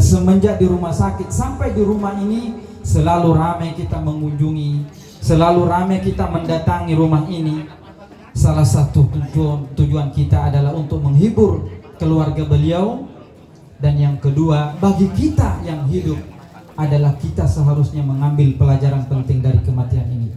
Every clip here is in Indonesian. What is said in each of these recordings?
semenjak di rumah sakit sampai di rumah ini selalu ramai kita mengunjungi, selalu ramai kita mendatangi rumah ini. Salah satu tujuan kita adalah untuk menghibur keluarga beliau, dan yang kedua bagi kita yang hidup adalah kita seharusnya mengambil pelajaran penting dari kematian ini.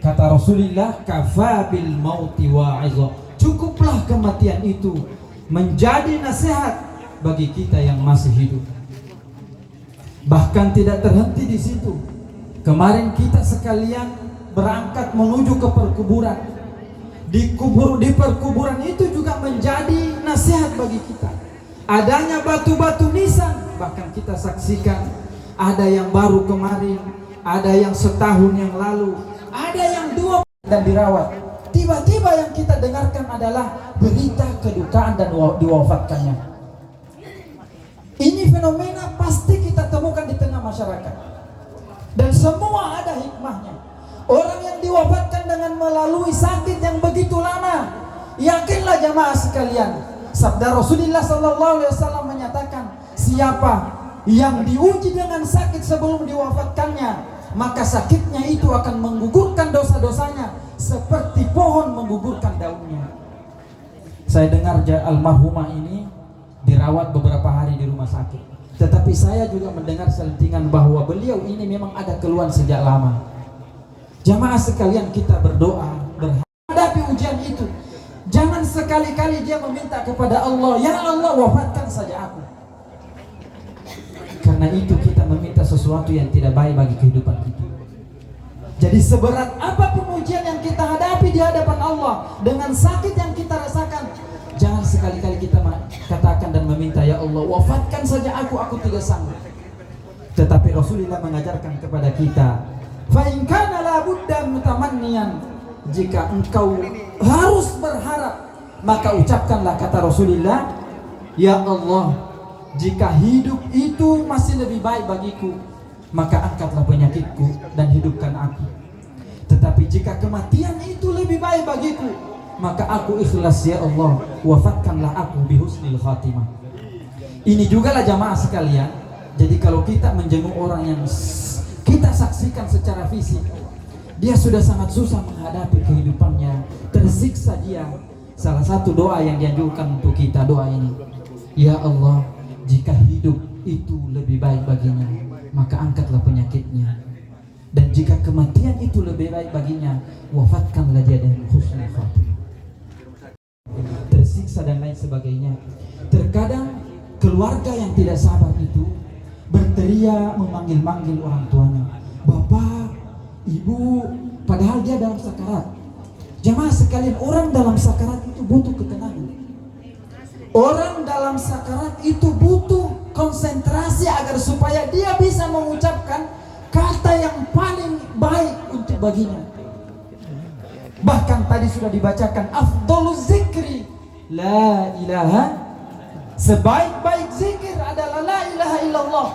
Kata Rasulullah, kafa bil mauti wa'idha, cukuplah kematian itu menjadi nasihat bagi kita yang masih hidup. Bahkan tidak terhenti di situ. Kemarin kita sekalian berangkat menuju ke perkuburan. Di perkuburan itu juga menjadi nasihat bagi kita. Adanya batu-batu nisan, bahkan kita saksikan ada yang baru kemarin, ada yang setahun yang lalu, ada yang 2 dan dirawat. Tiba-tiba yang kita dengarkan adalah berita kedukaan dan diwafatkannya. Ini fenomena pasti kita temukan di tengah masyarakat, dan semua ada hikmahnya. Orang yang diwafatkan dengan melalui sakit yang begitu lama, yakinlah jamaah sekalian, sabda Rasulullah SAW menyatakan, siapa yang diuji dengan sakit sebelum diwafatkannya, maka sakitnya itu akan menggugurkan dosa-dosanya seperti pohon menggugurkan daunnya. Saya dengar almarhumah ini dirawat beberapa hari di rumah sakit, tetapi saya juga mendengar selentingan bahwa beliau ini memang ada keluhan sejak lama. Jamaah sekalian, kita berdoa menghadapi ujian itu. Jangan sekali-kali dia meminta kepada Allah, ya Allah wafatkan saja aku. Karena itu kita meminta sesuatu yang tidak baik bagi kehidupan kita. Jadi seberat apapun ujian yang kita hadapi di hadapan Allah, dengan sakit yang kita rasakan, jangan sekali-kali kita katakan dan meminta, ya Allah wafatkan saja aku tidak sanggup. Tetapi Rasulullah mengajarkan kepada kita, fa in kana la budda mutamanniyan, jika engkau harus berharap, maka ucapkanlah kata Rasulullah, ya Allah, jika hidup itu masih lebih baik bagiku, maka angkatlah penyakitku dan hidupkan aku. Tetapi jika kematian itu lebih baik bagiku, maka aku ikhlas, ya Allah wafatkanlah aku bihusnil khatimah. Ini juga lah jamaah sekalian. Jadi kalau kita menjenguk orang yang kita saksikan secara fisik, dia sudah sangat susah menghadapi kehidupannya, tersiksa dia, salah satu doa yang dianjurkan untuk kita, doa ini, ya Allah, jika hidup itu lebih baik baginya, maka angkatlah penyakitnya, dan jika kematian itu lebih baik baginya, wafatkanlah dia dengan husnul khatimah. Tersiksa dan lain sebagainya. Terkadang keluarga yang tidak sabar itu berteriak memanggil-manggil orang tuanya, bapak, ibu, padahal dia dalam sakarat. Jamaah sekalian, orang dalam sakarat itu butuh ketenangan. Orang dalam sakarat itu butuh konsentrasi agar supaya dia bisa mengucapkan kata yang paling baik untuk baginya. Bahkan tadi sudah dibacakan, afdhaluz zikri la ilaha, sebaik-baik zikir adalah la ilaha illallah.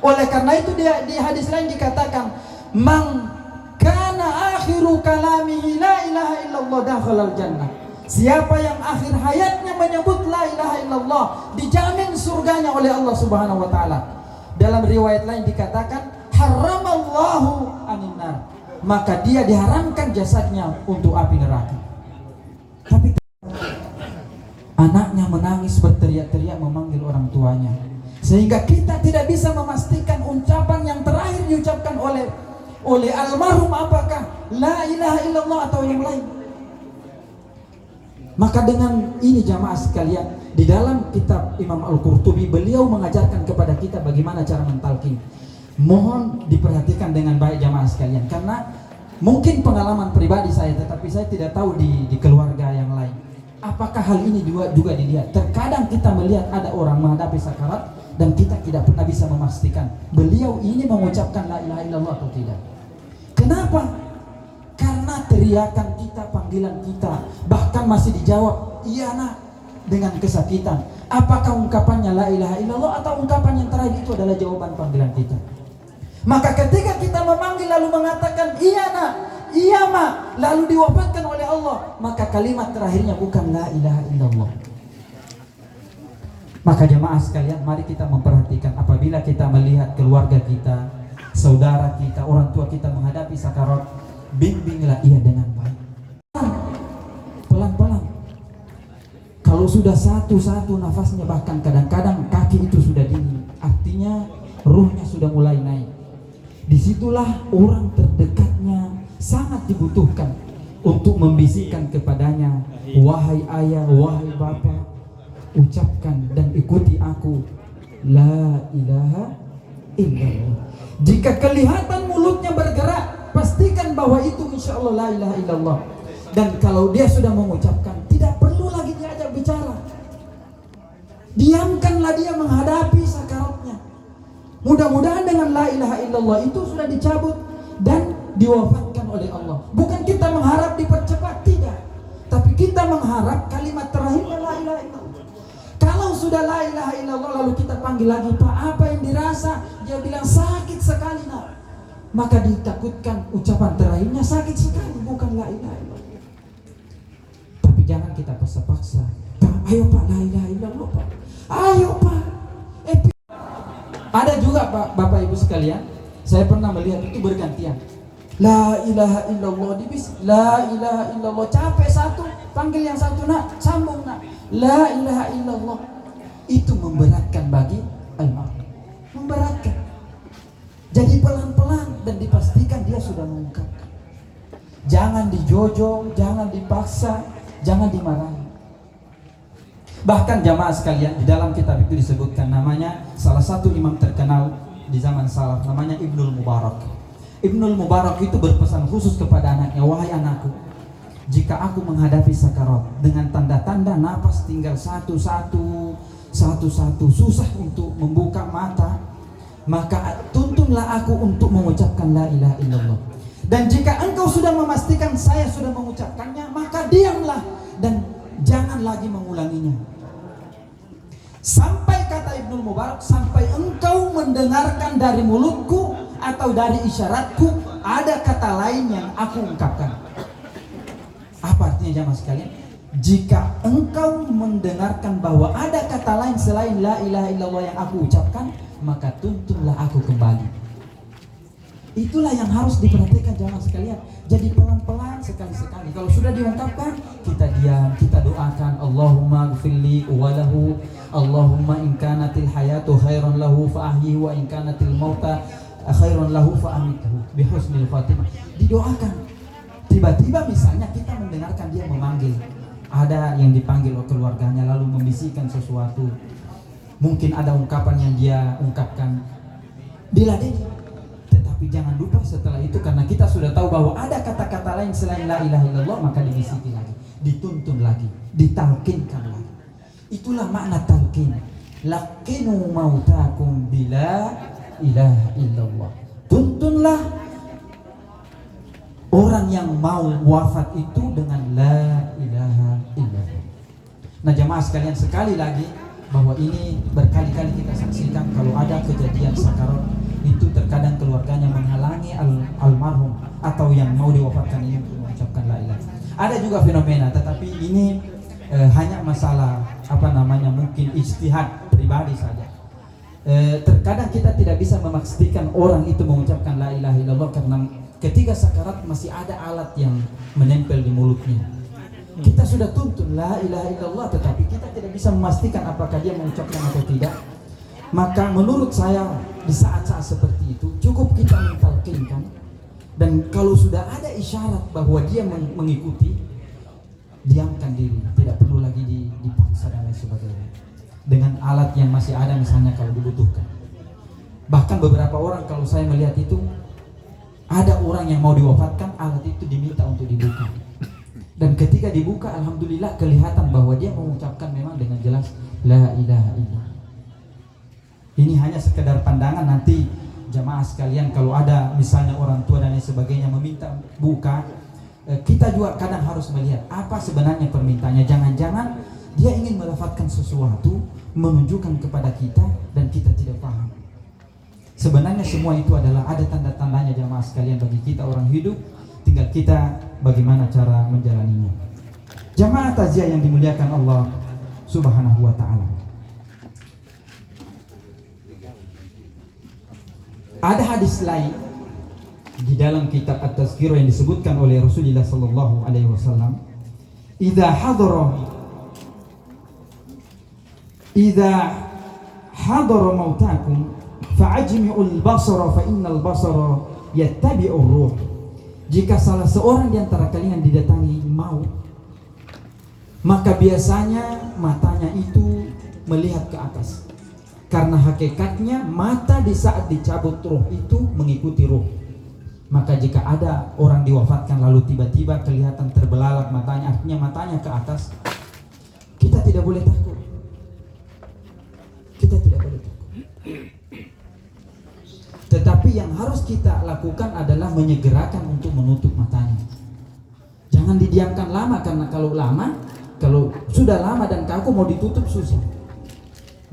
Oleh karena itu di hadis lain dikatakan, man kana akhiru kalamihi la ilaha illallah dakhalal jannah. Siapa yang akhir hayatnya menyebut la ilaha illallah, dijamin surganya oleh Allah Subhanahu wa taala. Dalam riwayat lain dikatakan, haramallahu anin nar, maka dia diharamkan jasadnya untuk api neraka. Tapi anaknya menangis berteriak-teriak memanggil orang tuanya, sehingga kita tidak bisa memastikan ucapan yang terakhir diucapkan oleh almarhum apakah la ilaha illallah atau yang lain. Maka dengan ini jamaah sekalian, di dalam kitab Imam Al-Qurtubi beliau mengajarkan kepada kita bagaimana cara mentalqin. Mohon diperhatikan dengan baik jamaah sekalian, karena mungkin pengalaman pribadi saya, tetapi saya tidak tahu di keluarga yang lain apakah hal ini juga dilihat. Terkadang kita melihat ada orang menghadapi sakarat dan kita tidak pernah bisa memastikan beliau ini mengucapkan la ilaha illallah atau tidak. Kenapa? Karena teriakan kita, panggilan kita, bahkan masih dijawab iya nak dengan kesakitan. Apakah ungkapannya la ilaha illallah atau ungkapan yang terakhir itu adalah jawaban panggilan kita? Maka ketika kita memanggil lalu mengatakan iya nak, iya ma, lalu diwafatkan oleh Allah, maka kalimat terakhirnya bukan la ilaha illallah. Maka jemaah sekalian, mari kita memperhatikan apabila kita melihat keluarga kita, saudara kita, orang tua kita menghadapi sakarat, bimbinglah ia dengan baik. Pelan-pelan. Kalau sudah satu-satu nafasnya, bahkan kadang-kadang kaki itu sudah dingin, artinya ruhnya sudah mulai naik. Disitulah orang terdekatnya sangat dibutuhkan untuk membisikkan kepadanya, wahai ayah, wahai bapak, ucapkan dan ikuti aku, la ilaha illallah. Jika kelihatan mulutnya bergerak, pastikan bahwa itu insya Allah la ilaha illallah. Dan kalau dia sudah mengucapkan, tidak perlu lagi diajak bicara, diamkanlah dia menghadapi sakaratnya. Mudah-mudahan dengan la ilaha illallah itu sudah dicabut dan diwafatkan oleh Allah. Bukan kita mengharap dipercepat, tidak, tapi kita mengharap kalimat terakhirnya la ilaha illallah. Kalau sudah la ilaha illallah lalu kita panggil lagi, Pak, apa yang dirasa? Dia bilang sakit sekali, nak. Maka ditakutkan ucapan terakhirnya sakit sekali, bukan la ilaha illallah. Tapi jangan kita paksa-paksa. Pak, ayo Pak, la ilaha illallah Pak. Ayo Pak. Ada juga Pak, Bapak Ibu sekalian, saya pernah melihat itu bergantian. La ilaha illallah dibis, la ilaha illallah, capek satu, panggil yang satu, nak, sambung nak. La ilaha illallah. Itu memberatkan bagi almarhum, memberatkan. Jadi pelan-pelan dan dipastikan dia sudah mengungkapkan. Jangan dijojo, jangan dipaksa, jangan dimarahi. Bahkan jamaah sekalian, di dalam kitab itu disebutkan namanya salah satu imam terkenal di zaman salaf, namanya Ibnul Mubarak. Ibnul Mubarak itu berpesan khusus kepada anaknya, wahai anakku, jika aku menghadapi sakarat dengan tanda-tanda napas tinggal satu-satu, susah untuk membuka mata, maka tuntunlah aku untuk mengucapkan la ilaha illallah. Dan jika engkau sudah memastikan saya sudah mengucapkannya, maka diamlah dan jangan lagi mengulanginya. Sampai kata Ibnul Mubarak, sampai engkau mendengarkan dari mulutku atau dari isyaratku ada kata lain yang aku ungkapkan. Apa artinya jamaah sekalian? Jika engkau mendengarkan bahwa ada kata lain selain la ilaha illallah yang aku ucapkan, maka tuntunlah aku kembali. Itulah yang harus diperhatikan jamaah sekalian. Jadi pelan-pelan, sekali-sekali. Kalau sudah diungkapkan, kita diam, kita doakan, Allahumma gfirli walahu, Allahumma in kanatil hayatu khairan lahu fa'ahyihi wa in kanatil mauta khairan lahu fa'amithu bihusnil khatimah. Didoakan. Tiba-tiba misalnya kita mendengarkan dia memanggil, ada yang dipanggil oleh keluarganya lalu membisikkan sesuatu, mungkin ada ungkapan yang dia ungkapkan, diladeni. Tetapi jangan lupa setelah itu, karena kita sudah tahu bahwa ada kata-kata lain selain la ilaha illallah, maka dibisiki lagi, dituntun lagi, ditalkinkan lagi. Itulah makna talqin. Laqinu mautakum bila ilaha illallah. Tuntunlah orang yang mau wafat itu dengan la ilaha illallah. Nah jamaah sekalian, sekali lagi bahwa ini berkali-kali kita saksikan kalau ada kejadian sakarat itu terkadang keluarganya menghalangi almarhum atau yang mau diwafatkan ini untuk mengucapkan la ilaha. Ada juga fenomena, tetapi ini hanya masalah mungkin ijtihad pribadi saja. Terkadang kita tidak bisa memastikan orang itu mengucapkan la ilaha illallah karena ketika sakarat masih ada alat yang menempel di mulutnya. Kita sudah tuntun la ilaha illallah, tetapi kita tidak bisa memastikan apakah dia mengucapkan atau tidak. Maka menurut saya di saat-saat seperti itu cukup kita mentalkinkan, dan kalau sudah ada isyarat bahwa dia mengikuti, diamkan diri, tidak perlu lagi dipaksa dan lain sebagainya. Dengan alat yang masih ada misalnya kalau dibutuhkan. Bahkan beberapa orang kalau saya melihat itu, ada orang yang mau diwafatkan, alat itu diminta untuk dibuka. Dan ketika dibuka, alhamdulillah kelihatan bahwa dia mengucapkan memang dengan jelas la ilaha illallah. Ini hanya sekedar pandangan, nanti jamaah sekalian kalau ada misalnya orang tua dan lain sebagainya meminta buka, kita juga kadang harus melihat apa sebenarnya permintaannya. Jangan-jangan dia ingin melafatkan sesuatu, menunjukkan kepada kita dan kita tidak paham. Sebenarnya semua itu adalah ada tanda-tandanya jamaah sekalian bagi kita orang hidup, tinggal kita bagaimana cara menjalaninya. Jamaah takziah yang dimuliakan Allah Subhanahu wa ta'ala, Ada hadis lain di dalam kitab At-Tazkirah yang disebutkan oleh Rasulullah sallallahu alaihi wasallam, "Idza hadara mautakum fa'ajmi'ul basara fa innal basara yattabi'ur ruh." Jika salah seorang di antara kalian didatangi maut, maka biasanya matanya itu melihat ke atas. Karena hakikatnya mata di saat dicabut ruh itu mengikuti ruh. Maka jika ada orang diwafatkan lalu tiba-tiba kelihatan terbelalak matanya, artinya matanya ke atas, kita tidak boleh takut. Kita tidak boleh takut. Tetapi yang harus kita lakukan adalah menyegerakan untuk menutup matanya. Jangan didiamkan lama, karena kalau sudah lama dan kaku mau ditutup susah.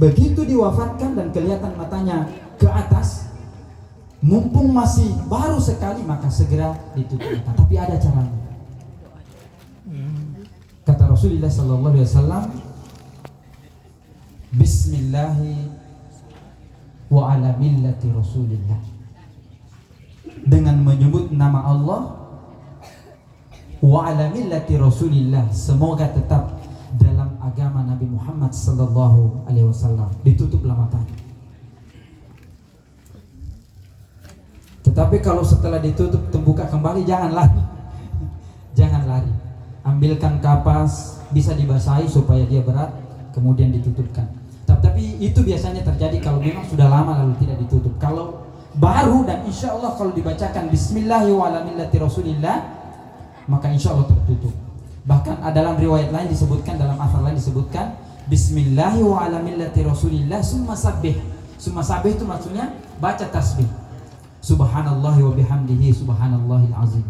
Begitu diwafatkan dan kelihatan matanya ke atas, mumpung masih baru sekali, maka segera ditutup mata. Tapi ada caranya. Kata Rasulullah sallallahu alaihi wasallam, "Bismillahi wa ala millati Rasulillah." Dengan menyebut nama Allah, wa ala millati Rasulillah, semoga tetap dalam agama Nabi Muhammad sallallahu alaihi wasallam. Ditutuplah matanya. Tetapi kalau setelah ditutup terbuka kembali, jangan lari. Jangan lari. Ambilkan kapas, bisa dibasahi supaya dia berat, kemudian ditutupkan. Tapi itu biasanya terjadi kalau memang sudah lama lalu tidak ditutup. Kalau baru dan insya Allah kalau dibacakan Bismillahirrahmanirrahim wa ala millati Rasulillah, maka insya Allah tertutup. Bahkan dalam riwayat lain disebutkan, dalam asar lain disebutkan Bismillahirrahmanirrahim wa ala millati Rasulillah summa sabbih. Summa sabbih itu maksudnya baca tasbih. Subhanallahi wa bihamdihi subhanallahil azim.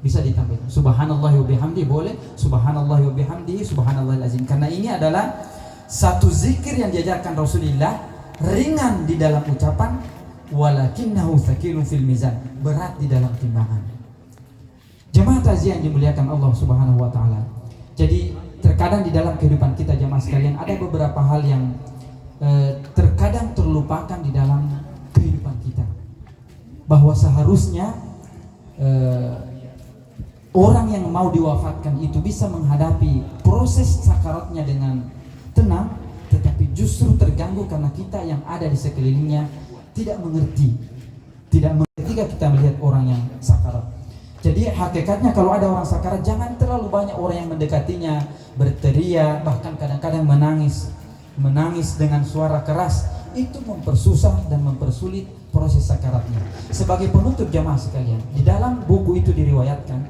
Bisa ditambahkan Subhanallahi wa bihamdihi, boleh Subhanallahi wa bihamdihi subhanallahil azim. Karena ini adalah satu zikir yang diajarkan Rasulullah, ringan di dalam ucapan, walakinnahu tsaqilun fil mizan, berat di dalam timbangan. Jemaah takziah yang dimuliakan Allah Subhanahu wa taala. Jadi terkadang di dalam kehidupan kita jemaah sekalian ada beberapa hal yang terkadang terlupakan di dalam kehidupan kita. Bahwa seharusnya orang yang mau diwafatkan itu bisa menghadapi proses sakaratnya dengan tenang, tetapi justru terganggu karena kita yang ada di sekelilingnya tidak mengerti ketika kita melihat orang yang sakarat. Jadi hakikatnya kalau ada orang sakarat, jangan terlalu banyak orang yang mendekatinya, berteriak, bahkan kadang-kadang menangis dengan suara keras. Itu mempersusah dan mempersulit proses sakaratnya. Sebagai penutup jamaah sekalian, di dalam buku itu diriwayatkan,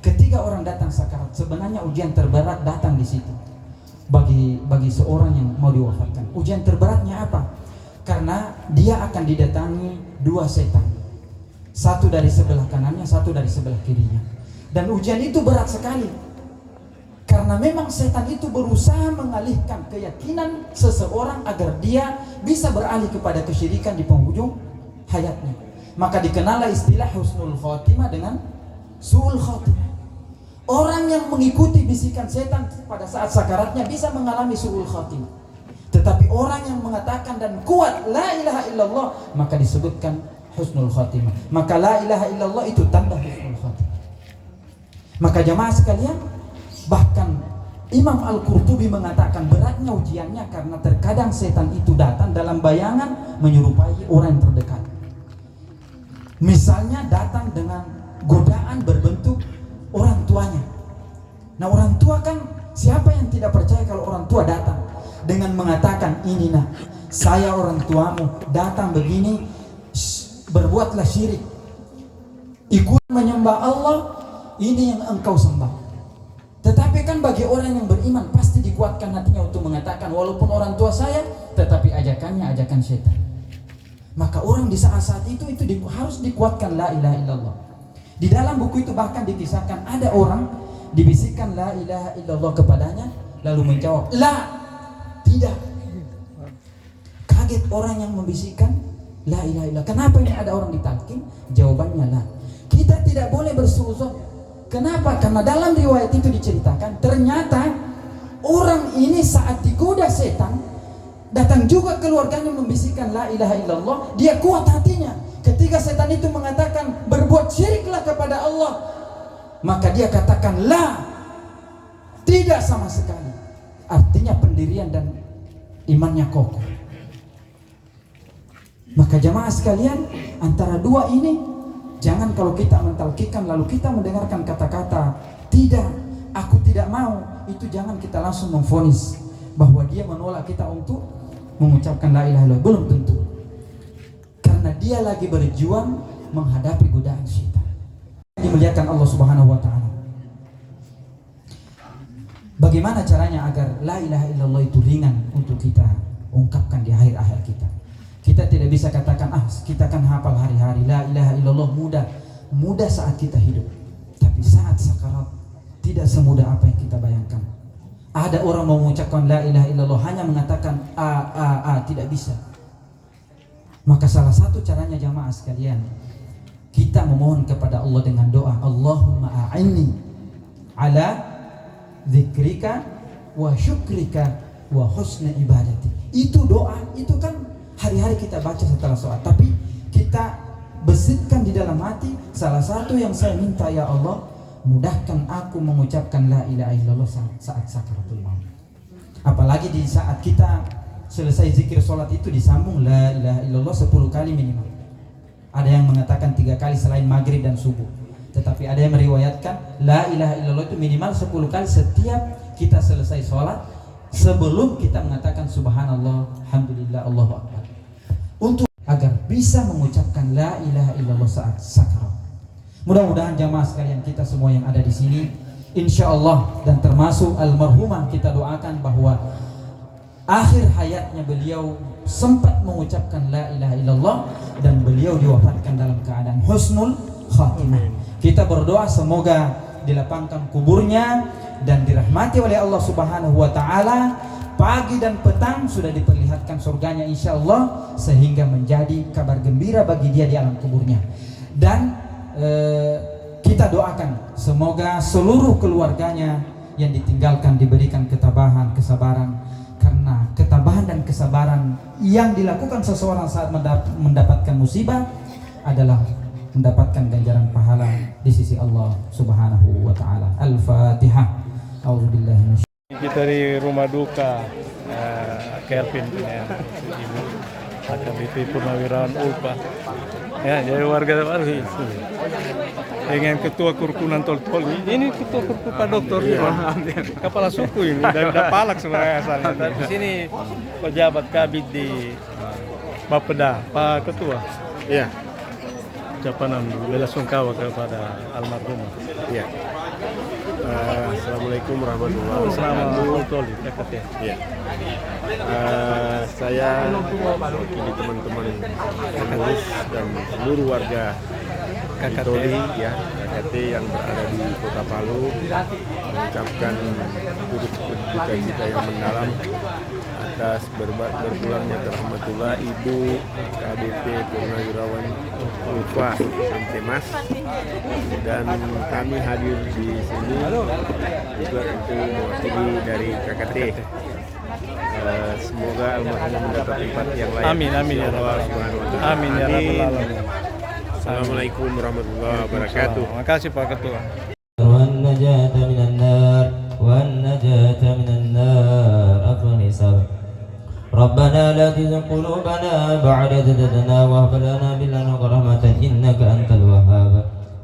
ketika orang datang sakarat, sebenarnya ujian terberat datang di situ bagi seorang yang mau diwafatkan. Ujian terberatnya apa? Karena dia akan didatangi dua setan. Satu dari sebelah kanannya, satu dari sebelah kirinya. Dan ujian itu berat sekali. Karena memang setan itu berusaha mengalihkan keyakinan seseorang agar dia bisa beralih kepada kesyirikan di penghujung hayatnya. Maka dikenallah istilah husnul khotimah dengan su'ul khotimah. Orang yang mengikuti bisikan setan pada saat sakaratnya bisa mengalami su'ul khotimah. Tetapi orang yang mengatakan dan kuat la ilaha illallah, maka disebutkan husnul khatimah. Maka la ilaha illallah itu tanda husnul khatimah. Maka jamaah sekalian, bahkan Imam Al-Qurtubi mengatakan beratnya ujiannya karena terkadang setan itu datang dalam bayangan menyerupai orang yang terdekat. Misalnya datang dengan godaan berbentuk orang tuanya. Nah, orang tua kan, siapa yang tidak percaya kalau orang tua datang dengan mengatakan, "Ini nak, saya orang tuamu datang begini, berbuatlah syirik, ikut menyembah Allah, ini yang engkau sembah." Tetapi kan bagi orang yang beriman pasti dikuatkan hatinya untuk mengatakan, walaupun orang tua saya, tetapi ajakannya ajakan setan. Maka orang di saat-saat itu harus dikuatkan la ilaha illallah. Di dalam buku itu bahkan dikisahkan ada orang dibisikkan la ilaha illallah kepadanya, lalu menjawab, "La, tidak." Kaget orang yang membisikkan la ilaha illallah. Kenapa ini ada orang ditalkin? Jawabannya la. Kita tidak boleh bersuuzon. Kenapa? Karena dalam riwayat itu diceritakan ternyata orang ini saat digoda setan, datang juga keluarganya membisikkan la ilaha illallah, dia kuat hatinya. Ketika ketika setan itu mengatakan berbuat syiriklah kepada Allah, maka dia katakan la, tidak sama sekali. Artinya pendirian dan imannya kokoh. Maka jamaah sekalian, antara dua ini, jangan kalau kita mentalkikan lalu kita mendengarkan kata-kata tidak, aku tidak mau, itu jangan kita langsung memvonis bahwa dia menolak kita untuk mengucapkan la ilaha illallah. Belum tentu, karena dia lagi berjuang menghadapi godaan syaitan. Dimuliakan Allah Subhanahu wa taala. Bagaimana caranya agar la ilaha illallah itu ringan untuk kita ungkapkan di akhir-akhir kita? Kita tidak bisa katakan kita kan hafal hari-hari la ilaha illallah, mudah saat kita hidup, tapi saat sakarat tidak semudah apa yang kita bayangkan. Ada orang mau mengucapkan la ilaha illallah hanya mengatakan tidak bisa. Maka salah satu caranya jamaah sekalian, kita memohon kepada Allah dengan doa, Allahumma a'inni ala dzikrika wa syukrika wa husni ibadati. Itu doa, itu kan hari-hari kita baca setelah sholat, tapi kita besitkan di dalam hati. Salah satu yang saya minta, ya Allah, mudahkan aku mengucapkan la ilaha illallah saat sakaratul maut. Apalagi di saat kita selesai zikir sholat itu disambung la ilaha illallah 10 kali minimal. Ada yang mengatakan 3 kali selain maghrib dan subuh, tetapi ada yang meriwayatkan la ilaha illallah itu minimal 10 kali setiap kita selesai sholat, sebelum kita mengatakan subhanallah, alhamdulillah, Allahu akbar, untuk agar bisa mengucapkan la ilaha illallah saat sakarat. Mudah-mudahan jamaah sekalian, kita semua yang ada di sini, insya Allah, dan termasuk almarhumah, kita doakan bahwa akhir hayatnya beliau sempat mengucapkan la ilaha illallah dan beliau diwafatkan dalam keadaan husnul khatimah. Kita berdoa semoga dilapangkan kuburnya dan dirahmati oleh Allah Subhanahu wa taala. Pagi dan petang sudah diperlihatkan surganya insya Allah, sehingga menjadi kabar gembira bagi dia di alam kuburnya. Dan kita doakan semoga seluruh keluarganya yang ditinggalkan diberikan ketabahan, kesabaran, karena ketabahan dan kesabaran yang dilakukan seseorang saat mendapatkan musibah adalah mendapatkan ganjaran pahala di sisi Allah Subhanahu wa taala. Al-Fatihah. A'udzubillahi. Kita di rumah duka Kelvin punya ibu AKBP Purnawirawan ULPA. Ya, jadi warga baru dengan ketua kerukunan tol-tol ini ketua kerukunan Pak Dokter kepala suku ini udah palak sebenarnya asalnya. Tapi sini pejabat kabit di Bapeda, Pak Ketua. Iya. Ucapan belasungkawa kepada almarhumah. Iya. Assalamualaikum warahmatullahi wabarakatuh. Ya. Saya mewakili teman-teman pengurus dan seluruh warga KKT ya, KKT yang berada di Kota Palu mengucapkan turut berduka cita yang mendalam atas berpulangnya terhormatullah Ibu AKBP Purnawirawan ULPA Samtemas, dan kami hadir di sini juga untuk mewakili dari KKT. Semoga almarhum mendapat tempat yang layak. Amin amin ya rabbal alamin. Amin ya rabbal alamin. Assalamualaikum warahmatullahi wabarakatuh. Terima kasih Pak Ketua. والنجاة من النار والنجاة من النار أفضل حساب. ربنا لا تزغ قلوبنا بعد إذ هديتنا وهب لنا من لدنك رحمة إنك أنت الوهاب.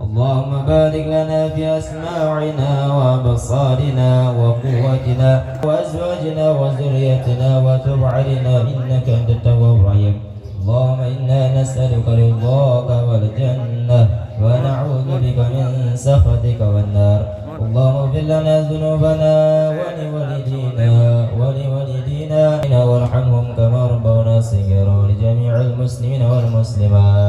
اللهم بارك لنا في أسماعنا وأبصارنا وقوتنا وأزواجنا وذريتنا وتب علينا إنك أنت التواب الرحيم. اللهم إنا نسألك رضاك والجنة ونعوذ بك من سخطك والنار. اللهم اغفر لنا ذنوبنا ولوالدينا وارحمهم كما ربونا صغيرا ولجميع المسلمين والمسلمات.